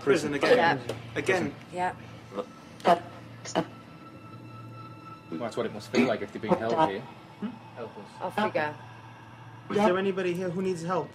Prison again. Yeah. Again. Yeah. Well, that's what it must feel like if they're being held here. Help us. Off we go. Is there anybody here who needs help?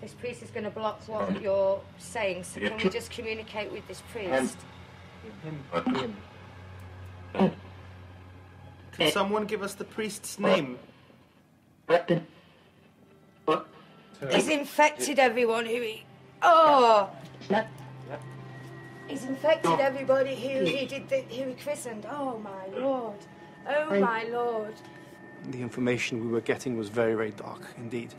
This priest is going to block what you're saying, so can we just communicate with this priest? Him. Can someone give us the priest's name? He's infected everyone who he... Oh! He's infected everybody who he christened. Oh, my Lord. Oh, my Lord. The information we were getting was very, very dark indeed.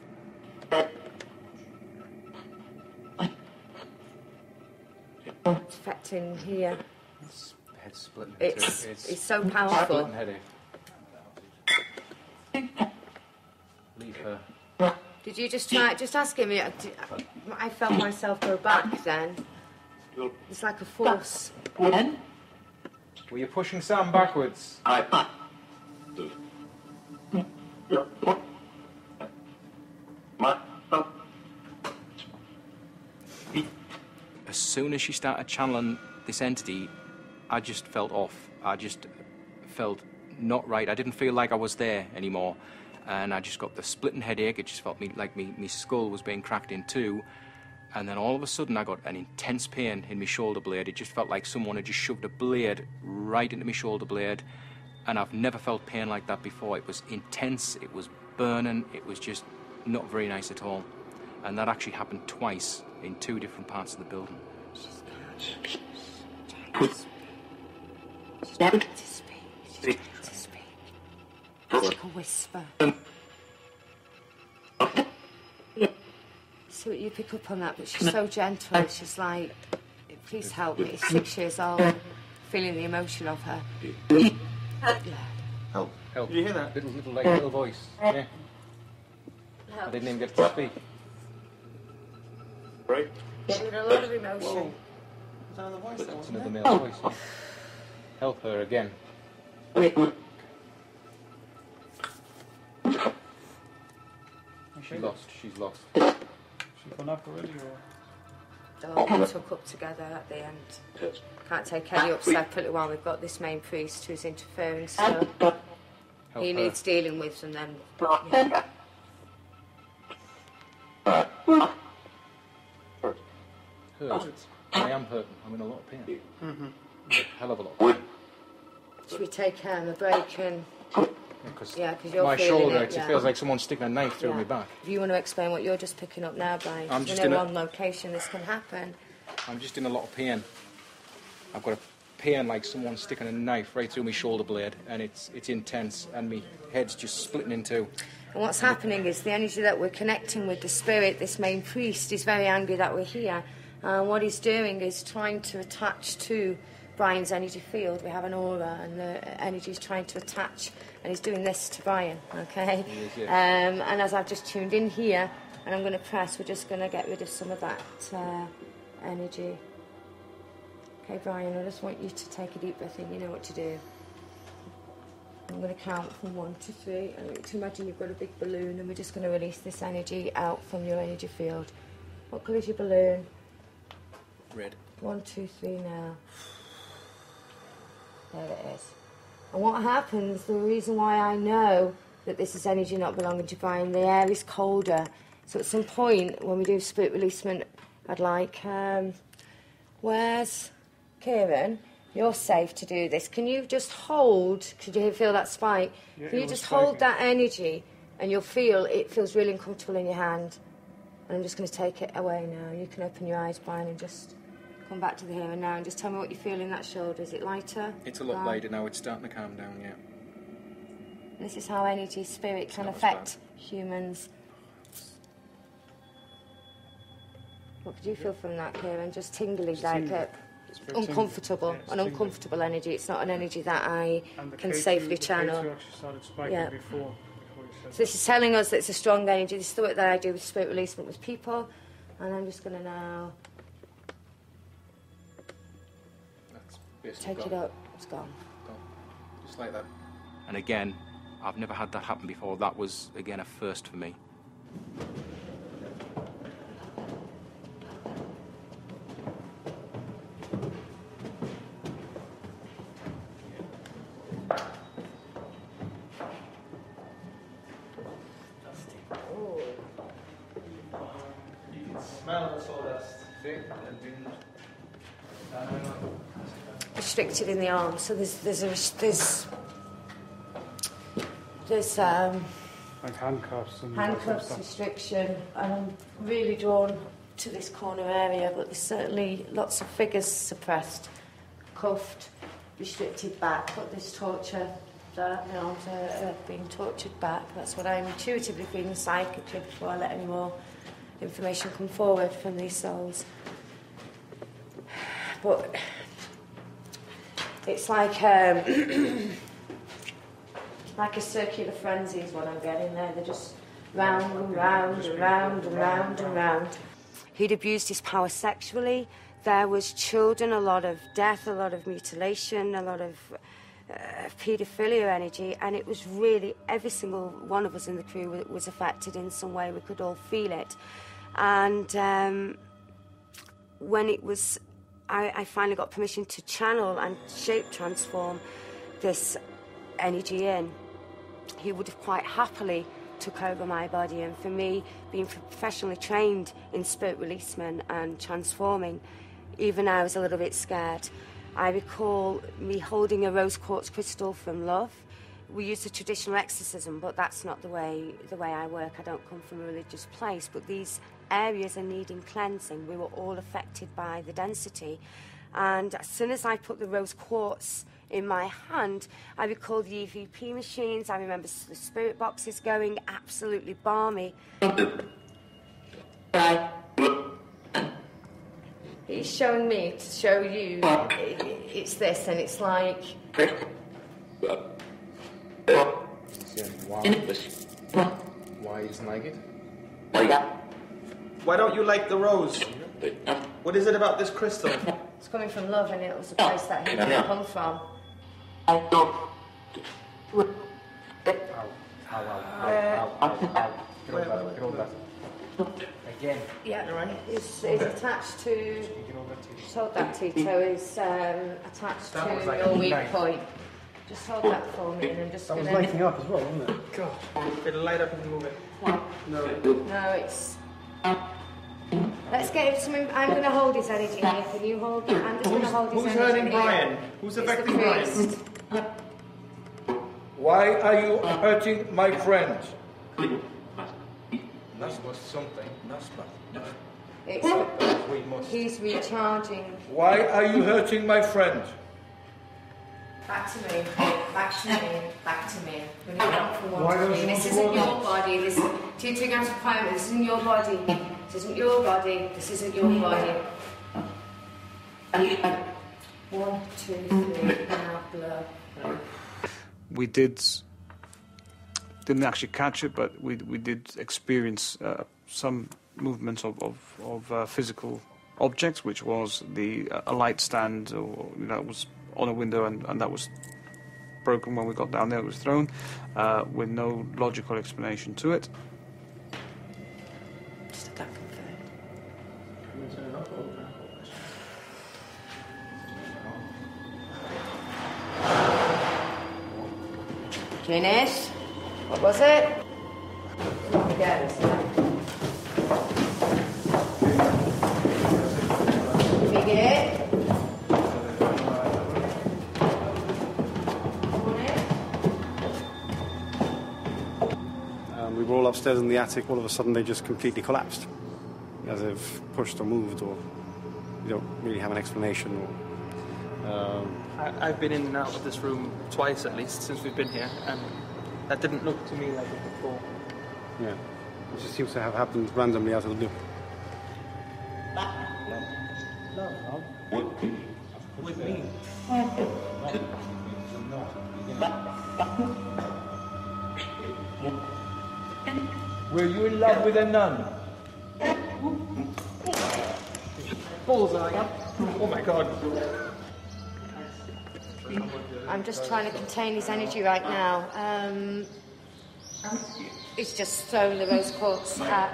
It's affecting here. His head's splitting. It's so powerful. Leave her. Did you just ask him? I felt myself go back then. It's like a force. Were you pushing Sam backwards? As soon as she started channeling this entity, I just felt off. I just felt not right. I didn't feel like I was there anymore. And I just got the splitting headache. It just felt like my skull was being cracked in two. And then all of a sudden I got an intense pain in my shoulder blade. It just felt like someone had just shoved a blade right into my shoulder blade. And I've never felt pain like that before. It was intense, it was burning, it was just not very nice at all. And that actually happened twice in two different parts of the building. It's like a whisper. See what you pick up on that, but she's so gentle. She's like, please help me. 6 years old, feeling the emotion of her. Yeah. Help. Help. Did you hear that? Little voice. Yeah. I didn't even get to speak. Right. With a lot of emotion. Whoa. Is that another voice? It's another male voice. Yeah. Help her again. She's lost. She's gone up already, or? Oh, we took up together at the end. Can't take any up separately while we've got this main priest who's interfering still. He needs dealing with, and then... Yeah. Hurt. I am hurting. I'm in a lot of pain. Mm-hmm. A hell of a lot of pain. Should we take a break and... Yeah, because you're my feeling shoulder, it, it feels like someone's sticking a knife through my back. If you want to explain what you're just picking up now, Brian, I'm because just in one location this can happen. I'm just in a lot of pain. I've got a pain like someone's sticking a knife right through my shoulder blade, and it's intense, and my head's just splitting in two. And what's happening is the energy that we're connecting with, the spirit, this main priest, is very angry that we're here. And what he's doing is trying to attach to Brian's energy field. We have an aura, and the energy is trying to attach, and he's doing this to Brian, okay? He is, yeah. And as I've just tuned in here, and I'm going to press, we're just going to get rid of some of that energy. Okay, Brian, I just want you to take a deep breath in. You know what to do. I'm going to count from 1 to 3. I want you to imagine you've got a big balloon, and we're just going to release this energy out from your energy field. What colour is your balloon? Red. 1, 2, 3 now. There it is. And what happens, the reason why I know that this is energy not belonging to Brian, the air is colder. So at some point, when we do spirit releasement, I'd like, where's Kieran? You're safe to do this. Can you just hold, could you feel that spike? Yeah, Can you just hold that energy, and you'll feel, it feels really uncomfortable in your hand. And I'm just going to take it away now. You can open your eyes, Brian, and just come back to the here and now, and just tell me what you feel in that shoulder. Is it lighter? It's a lot lighter now. It's starting to calm down, yeah. This is how energy, spirit can affect humans. What could you feel from that, Kieran? Just tingly, like it? uncomfortable, an uncomfortable energy. It's not an energy that I can safely channel. Yeah. So this is telling us that it's a strong energy. This is the work that I do with spirit releasement with people. And I'm just going to now take it up. It's gone. Just like that. And again, I've never had that happen before. That was, again, a first for me. Restricted in the arm, so there's like handcuffs and restriction, and I'm really drawn to this corner area, but there's certainly lots of figures suppressed, cuffed, restricted back, but there's torture there, my arms are being tortured back. That's what I'm intuitively feeling psychically before I let any more information come forward from these souls. But it's like like a circular frenzy is what I'm getting there. They're just round and round and round and round and round. He'd abused his power sexually. There was children, a lot of death, a lot of mutilation, a lot of paedophilia energy, and it was really every single one of us in the crew was affected in some way. We could all feel it. And when it was, I finally got permission to channel and shape transform this energy in. He would have quite happily took over my body, and for me, being professionally trained in spirit releasement and transforming, even I was a little bit scared. I recall me holding a rose quartz crystal from love. We use the traditional exorcism, but that's not the way I work. I don't come from a religious place, but these areas are needing cleansing. We were all affected by the density, and as soon as I put the rose quartz in my hand, I recall the EVP machines. I remember the spirit boxes going absolutely balmy. He's showing me to show you it's this, and it's like... Why isn't like it? Why don't you like the rose? What is it about this crystal? It's coming from love, and it was the place that he didn't come from. Again. Yeah, right. It's attached to... Just hold that, Tito. It's attached to your weak point. Just hold that for me, and I'm just going to... That was lighting up as well, wasn't it? God. It'll light up and move it. No, it's... Let's get some... I'm going to hold his energy here. Can you hold it? I'm just going to hold his energy. Who's hurting Brian? Who's affecting Brian? Why are you hurting my friend? He's recharging. Why are you hurting my friend? Back to me. Back to me. Back to me. We're going to go from one to three. This isn't your body. This 2 grams of requirement. This isn't your body. This isn't your body. This isn't your body. 1, 2, 3. Now blow. We didn't actually catch it, but we did experience some movements of physical objects, which was a light stand that was on a window, and that was broken when we got down there. It was thrown with no logical explanation to it. Just had that confirmed. Finish. What was it? Again. Big it. We were all upstairs in the attic. All of a sudden, they just completely collapsed, as if pushed or moved, or you don't really have an explanation. Or I've been in and out of this room twice at least since we've been here, and that didn't look to me like it before. yeah, it just seems to have happened randomly out of the blue. No. with me. Were you in love with a nun? Bullseye. Oh my God. I'm just trying to contain his energy right now. He's just thrown the rose quartz at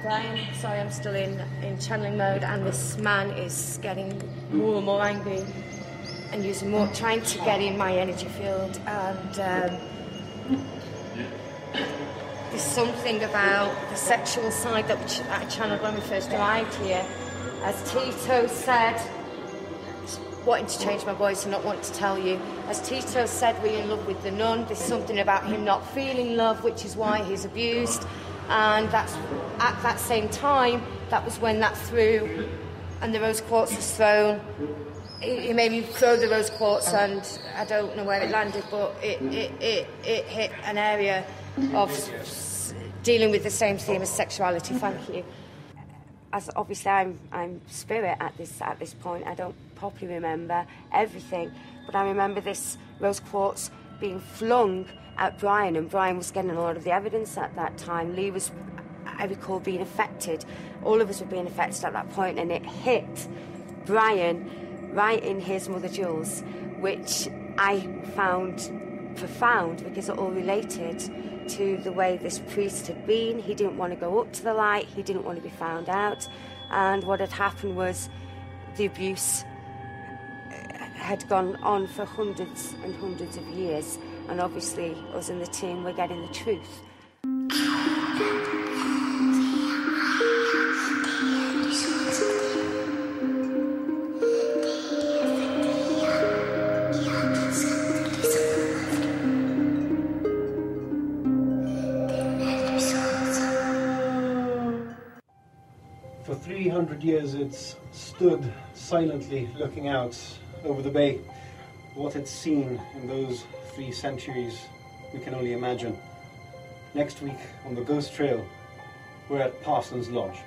Brian. Sorry, I'm still in channeling mode, and this man is getting more and more angry and using more, trying to get in my energy field. And there's something about the sexual side that I channeled when we first arrived here. As Tito said, wanting to change my voice and not want to tell you, as Tito said, we're in love with the nun. There's something about him not feeling love, which is why he's abused. And that's at that same time, that was when that threw, and the rose quartz was thrown. He made me throw the rose quartz, and I don't know where it landed, but it hit an area of dealing with the same theme as sexuality. Thank you. As obviously I'm spirit at this point. I don't properly remember everything, but I remember this rose quartz being flung at Brian, and Brian was getting a lot of the evidence at that time. Lee was, I recall, being affected. All of us were being affected at that point, and it hit Brian right in his mother jewels, which I found profound because it all related to the way this priest had been. He didn't want to go up to the light, he didn't want to be found out, and what had happened was the abuse had gone on for hundreds and hundreds of years, and obviously us in the team were getting the truth. For 300 years it's stood silently looking out over the bay. What it's seen in those 3 centuries, we can only imagine. Next week on the Ghost Trail, we're at Parsons Lodge.